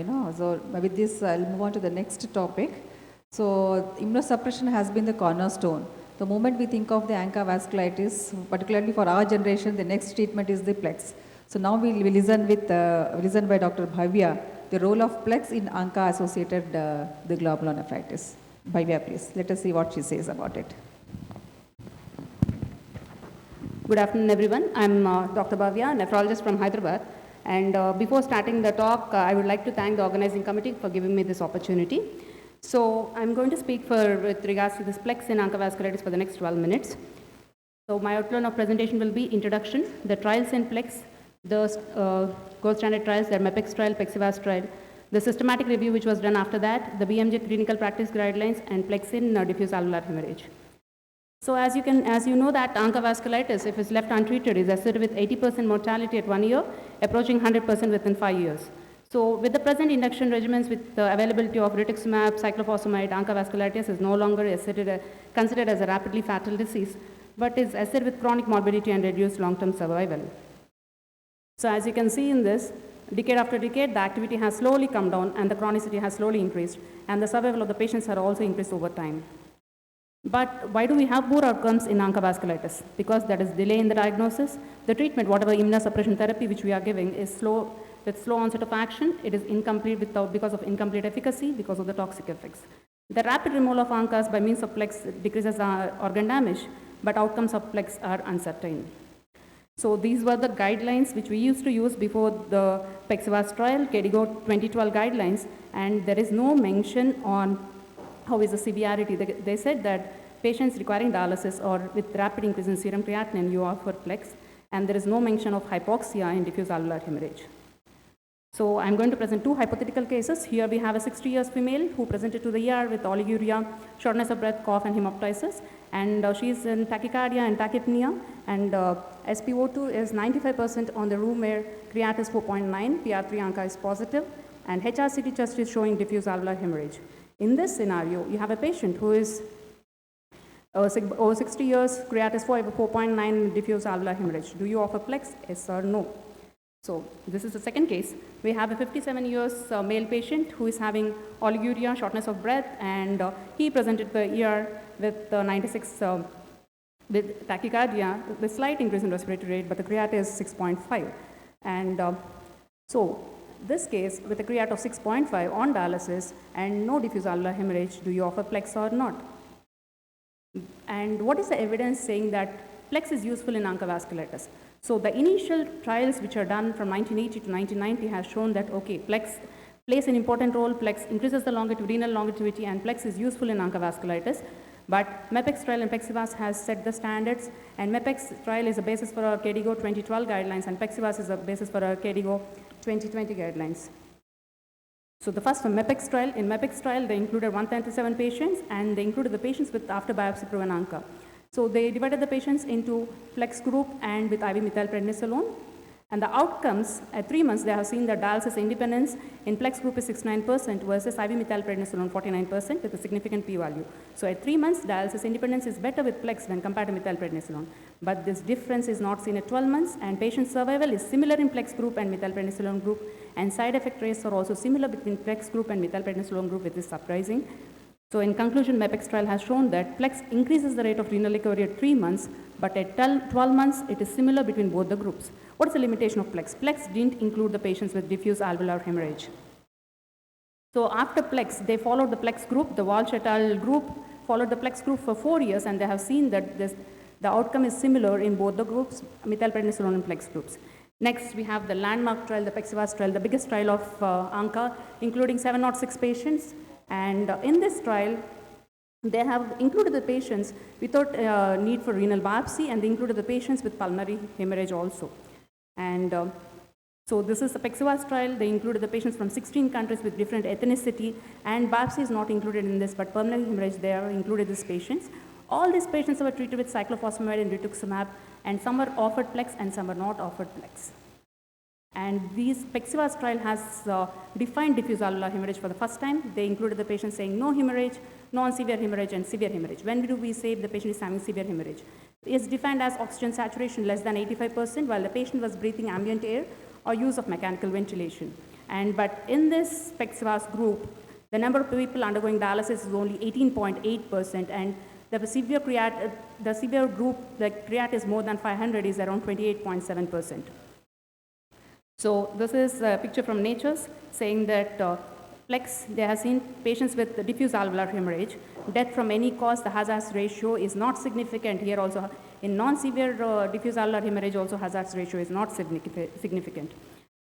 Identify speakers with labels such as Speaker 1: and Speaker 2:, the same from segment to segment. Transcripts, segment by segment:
Speaker 1: So with this, I'll move on to the next topic. So immunosuppression has been the cornerstone. The moment we think of the Anca vasculitis, particularly for our generation, the next treatment is the Plex. So now we'll listen by Dr. Bhavya, the role of Plex in Anca-associated the glomerulonephritis. Bhavya, please, let us see what she says about it.
Speaker 2: Good afternoon, everyone. I'm Dr. Bhavya, nephrologist from Hyderabad. And before starting the talk, I would like to thank the organizing committee for giving me this opportunity. So I'm going to speak with regards to this Plex in Anca vasculitis for the next 12 minutes. So my outline of presentation will be introduction, the trials in Plex, the gold standard trials, the MEPEX trial, Plexivas trial, the systematic review which was done after that, the BMJ clinical practice guidelines, and Plex in diffuse alveolar hemorrhage. So as you know that Anca vasculitis, if it's left untreated, is associated with 80% mortality at 1 year, approaching 100% within 5 years. So with the present induction regimens with the availability of rituximab, cyclophosphamide, Anca vasculitis is no longer considered as a rapidly fatal disease, but is associated with chronic morbidity and reduced long-term survival. So as you can see in this, decade after decade, the activity has slowly come down and the chronicity has slowly increased, and the survival of the patients has also increased over time. But why do we have poor outcomes in Anca vasculitis? Because there is delay in the diagnosis. The treatment, whatever immunosuppression therapy which we are giving, is slow, with slow onset of action. It is incomplete because of incomplete efficacy, because of the toxic effects. The rapid removal of Ancas by means of Plex decreases organ damage, but outcomes of Plex are uncertain. So these were the guidelines which we used to use before the Plexivas trial, KDIGO 2012 guidelines, and there is no mention on how is the severity. They said that patients requiring dialysis or with rapid increase in serum creatinine, you offer Plex, and there is no mention of hypoxia in diffuse alveolar hemorrhage. So I'm going to present two hypothetical cases. Here we have a 60 years female who presented to the ER with oliguria, shortness of breath, cough, and hemoptysis, and she is in tachycardia and tachypnea, and SpO2 is 95% on the room air, creat is 4.9, PR3 Anca is positive, and HRCT chest is showing diffuse alveolar hemorrhage. In this scenario, you have a patient who is over 60 years, creat is 4.9, diffuse alveolar hemorrhage. Do you offer Plex? Yes or no? So this is the second case. We have a 57 years male patient who is having oliguria, shortness of breath, and he presented the ER with 96 with tachycardia, with slight increase in respiratory rate, but the creat is 6.5. And so this case with a creat of 6.5 on dialysis and no diffuse alveolar hemorrhage, do you offer Plex or not? And what is the evidence saying that Plex is useful in Anca vasculitis? So the initial trials which are done from 1980 to 1990 has shown that, okay, Plex plays an important role, Plex increases the longitudinal longevity, and Plex is useful in Anca vasculitis. But MEPEX trial and Plexivas has set the standards, and MEPEX trial is a basis for our KDIGO 2012 guidelines, and Plexivas is a basis for our KDIGO 2020 guidelines. So the first one, MEPEX trial. In MEPEX trial, they included 137 patients, and they included the patients with after biopsy proven Anca. So they divided the patients into Plex group and with IV methylprednisolone. And the outcomes at 3 months, they have seen that dialysis independence in Plex group is 69% versus IV methylprednisolone 49% with a significant p-value. So at 3 months, dialysis independence is better with Plex when compared to methylprednisolone. But this difference is not seen at 12 months, and patient survival is similar in Plex group and methylprednisolone group, and side effect rates are also similar between Plex group and methylprednisolone group, which is surprising. So in conclusion, MEPEX trial has shown that Plex increases the rate of renal recovery at 3 months, but at 12 months, it is similar between both the groups. What is the limitation of Plex? Plex didn't include the patients with diffuse alveolar hemorrhage. So after Plex, they followed the Plex group, the Walsh et al. Group followed the Plex group for 4 years, and they have seen that the outcome is similar in both the groups, methylprednisolone and Plex groups. Next, we have the landmark trial, the Plexivas trial, the biggest trial of Anca, including 706 patients. And in this trial, they have included the patients without need for renal biopsy, and they included the patients with pulmonary hemorrhage also. And so this is the Plexivas trial. They included the patients from 16 countries with different ethnicity, and biopsy is not included in this, but pulmonary hemorrhage, they are included these patients. All these patients were treated with cyclophosphamide and rituximab, and some were offered Plex and some were not offered Plex. And these Plexivas trial has defined diffuse alveolar hemorrhage for the first time. They included the patient saying no hemorrhage, non-severe hemorrhage, and severe hemorrhage. When do we say the patient is having severe hemorrhage? It's defined as oxygen saturation less than 85%, while the patient was breathing ambient air or use of mechanical ventilation. But in this Plexivas group, the number of people undergoing dialysis is only 18.8%, and the severe group, the creat is more than 500, is around 28.7%. So this is a picture from Nature's saying that Plex, they have seen patients with diffuse alveolar hemorrhage. Death from any cause, the hazard ratio is not significant. Here also, in non-severe diffuse alveolar hemorrhage, also hazard ratio is not significant.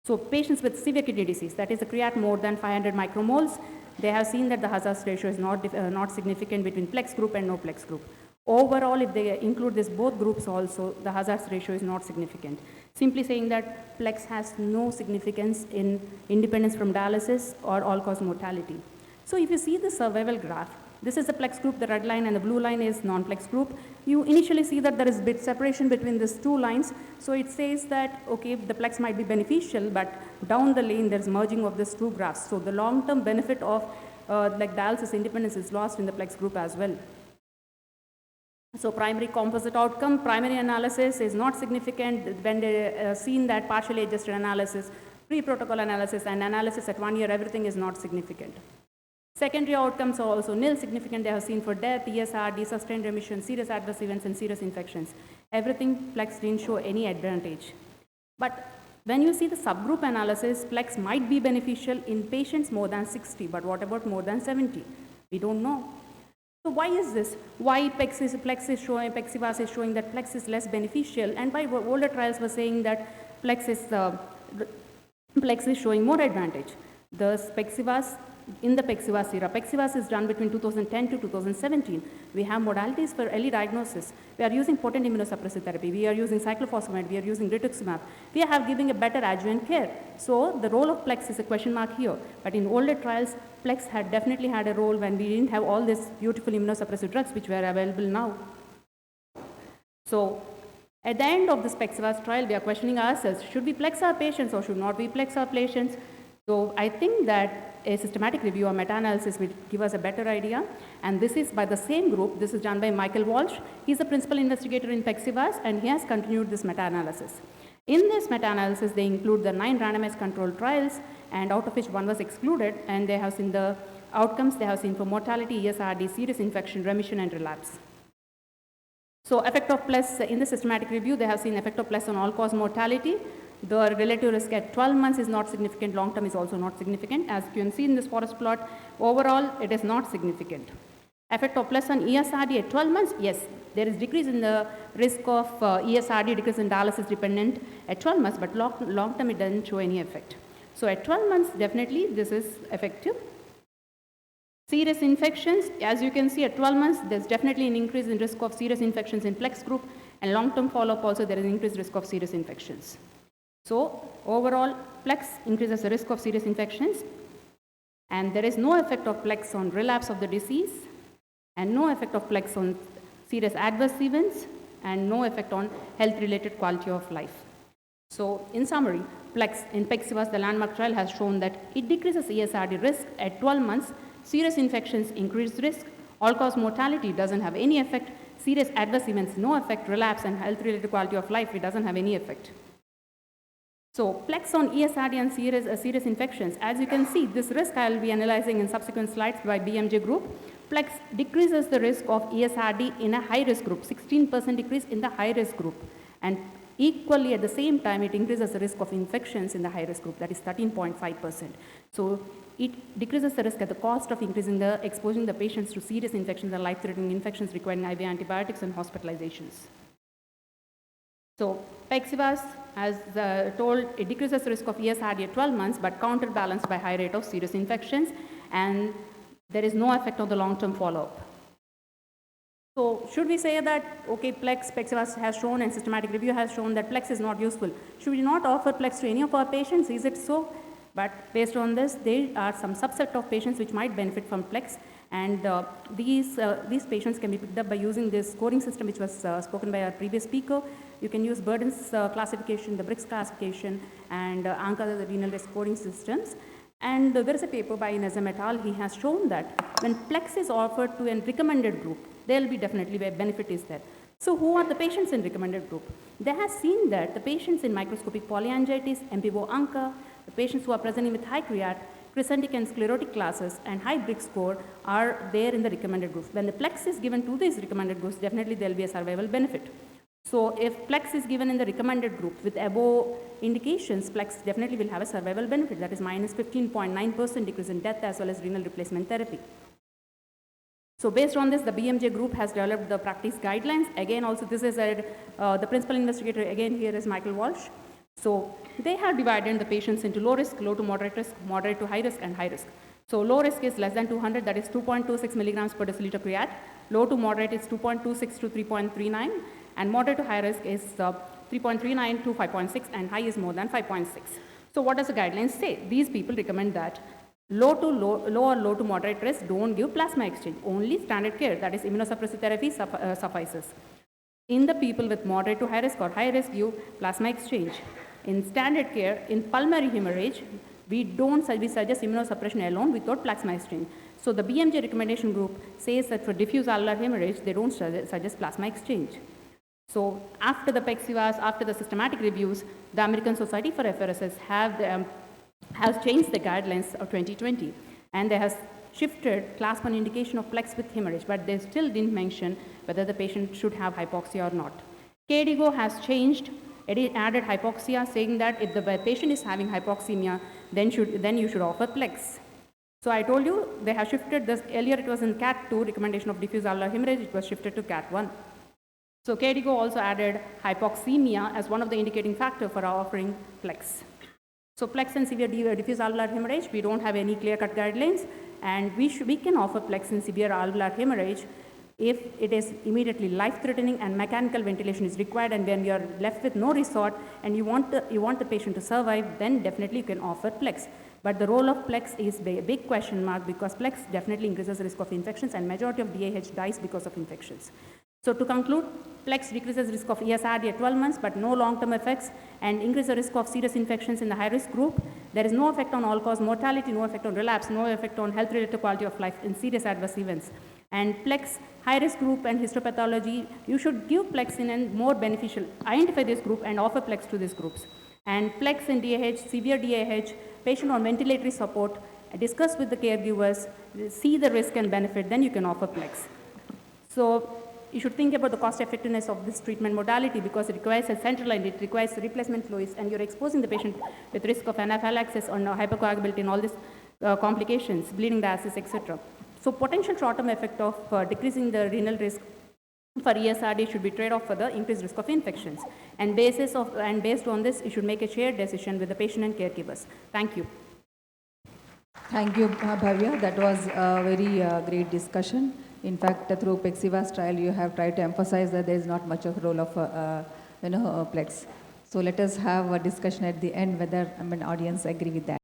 Speaker 2: So patients with severe kidney disease, that is a creat more than 500 micromoles, they have seen that the hazard ratio is not significant between Plex group and no Plex group. Overall, if they include this both groups also, the hazard ratio is not significant. Simply saying that Plex has no significance in independence from dialysis or all-cause mortality. So if you see the survival graph, this is the Plex group, the red line, and the blue line is non-Plex group. You initially see that there is bit separation between these two lines. So it says that, okay, the Plex might be beneficial, but down the lane there's merging of these two graphs. So the long-term benefit of like dialysis independence is lost in the Plex group as well. So primary composite outcome, primary analysis is not significant when they seen that partially adjusted analysis, pre-protocol analysis, and analysis at 1 year, everything is not significant. Secondary outcomes are also nil significant. They have seen for death, ESRD, sustained remission, serious adverse events, and serious infections. Everything Plex didn't show any advantage. But when you see the subgroup analysis, Plex might be beneficial in patients more than 60, but what about more than 70? We don't know. So why is this? Why Plexivas is showing that Plex is less beneficial, and why older trials were saying that Plex is showing more advantage? The Plexivas, in the Plexivas era, Plexivas is done between 2010 to 2017. We have modalities for early diagnosis. We are using potent immunosuppressive therapy. We are using cyclophosphamide. We are using rituximab. We are giving a better adjuvant care. So the role of Plex is a question mark here. But in older trials, Plex had definitely had a role when we didn't have all these beautiful immunosuppressive drugs which were available now. So at the end of this Plexivas trial, we are questioning ourselves, should we Plex our patients or should not we Plex our patients? So I think that a systematic review or meta-analysis will give us a better idea. And this is by the same group. This is done by Michael Walsh. He's the principal investigator in Plexivas, and he has continued this meta-analysis. In this meta-analysis, they include the 9 randomized controlled trials, and out of which 1 was excluded, and they have seen the outcomes. They have seen for mortality, ESRD, serious infection, remission, and relapse. So effect of Plex in the systematic review, they have seen effect of Plex on all-cause mortality. The relative risk at 12 months is not significant, long-term is also not significant. As you can see in this forest plot, overall it is not significant. Effect of Plex on ESRD at 12 months, yes, there is decrease in the risk of ESRD, decrease in dialysis dependent at 12 months, but long-term it doesn't show any effect. So at 12 months, definitely this is effective. Serious infections, as you can see at 12 months, there's definitely an increase in risk of serious infections in Plex group, and long-term follow-up also there is increased risk of serious infections. So overall, Plex increases the risk of serious infections, and there is no effect of Plex on relapse of the disease, and no effect of Plex on serious adverse events, and no effect on health-related quality of life. So in summary, Plex in Plexivas, the landmark trial has shown that it decreases ESRD risk at 12 months, serious infections increased risk, all-cause mortality doesn't have any effect, serious adverse events no effect, relapse and health-related quality of life, it doesn't have any effect. So Plex on ESRD and serious infections, as you can see, this risk I will be analyzing in subsequent slides by BMJ group. Plex decreases the risk of ESRD in a high-risk group, 16% decrease in the high-risk group, and equally at the same time it increases the risk of infections in the high-risk group, that is 13.5%. So it decreases the risk at the cost of exposing the patients to serious infections and life-threatening infections requiring IV antibiotics and hospitalizations. So Plexivas, as told, it decreases the risk of ESRD at 12 months, but counterbalanced by high rate of serious infections, and there is no effect on the long-term follow-up. So should we say that, okay, Plexivas has shown and systematic review has shown that Plex is not useful? Should we not offer Plex to any of our patients? Is it so? But based on this, there are some subset of patients which might benefit from Plex, and these patients can be picked up by using this scoring system which was spoken by our previous speaker. You can use Burden's classification, the BRICS classification, and Anca, the renal risk scoring systems. And there is a paper by Nazem et al. He has shown that when Plex is offered to a recommended group, there will be definitely a benefit is there. So who are the patients in recommended group? They have seen that the patients in microscopic polyangiitis, MPO Anca, The patients who are presenting with high creat, crescentic and sclerotic classes and high BRIC score are there in the recommended groups. When the Plex is given to these recommended groups, definitely there will be a survival benefit. So if Plex is given in the recommended group with above indications, Plex definitely will have a survival benefit, that is minus 15.9% decrease in death as well as renal replacement therapy. So based on this, the BMJ group has developed the practice guidelines. Again, also this is the principal investigator, again here is Michael Walsh. So they have divided the patients into low risk, low to moderate risk, moderate to high risk and high risk. So low risk is less than 200, that is 2.26 milligrams per deciliter creat. Low to moderate is 2.26 to 3.39 and moderate to high risk is 3.39 to 5.6 and high is more than 5.6. So what does the guidelines say? These people recommend that low or low to moderate risk, don't give plasma exchange. Only standard care, that is immunosuppressive therapy suffices. In the people with moderate to high risk or high risk, give plasma exchange. In standard care, in pulmonary hemorrhage, we suggest immunosuppression alone without plasma exchange. So the BMJ recommendation group says that for diffuse alveolar hemorrhage, they don't suggest plasma exchange. So after the PEXIVAS, after the systematic reviews, the American Society for FRSS has changed the guidelines of 2020 and they have shifted class 1 indication of Plex with hemorrhage, but they still didn't mention whether the patient should have hypoxia or not. KDIGO has changed, added hypoxia, saying that if the patient is having hypoxemia, then you should offer Plex. So I told you they have shifted this. Earlier it was in CAT 2, recommendation of diffuse alveolar hemorrhage, it was shifted to CAT 1. So KDIGO also added hypoxemia as one of the indicating factor for offering Plex. So Plex and severe diffuse alveolar hemorrhage, we don't have any clear-cut guidelines, and we can offer Plex in severe alveolar hemorrhage if it is immediately life-threatening and mechanical ventilation is required, and when you are left with no resort and you want the patient to survive, then definitely you can offer Plex. But the role of Plex is a big question mark because Plex definitely increases the risk of infections and majority of DAH dies because of infections. So to conclude, Plex decreases risk of ESRD at 12 months, but no long-term effects, and increases the risk of serious infections in the high-risk group. There is no effect on all-cause mortality, no effect on relapse, no effect on health-related quality of life in serious adverse events. And Plex, high-risk group and histopathology, you should give Plex in a more beneficial, identify this group and offer Plex to these groups. And Plex in DAH, severe DAH, patient on ventilatory support, discuss with the caregivers, see the risk and benefit, then you can offer Plex. So you should think about the cost effectiveness of this treatment modality because it requires a central line, it requires replacement fluids, and you're exposing the patient with risk of anaphylaxis or hypercoagulability and all these complications, bleeding dialysis, etc. So potential short-term effect of decreasing the renal risk for ESRD should be trade-off for the increased risk of infections. And based on this, you should make a shared decision with the patient and caregivers. Thank you.
Speaker 1: Thank you, Bhavya. That was a very great discussion. In fact, through PEXIVAS trial, you have tried to emphasize that there is not much of a role of Plex. So let us have a discussion at the end whether audience agree with that.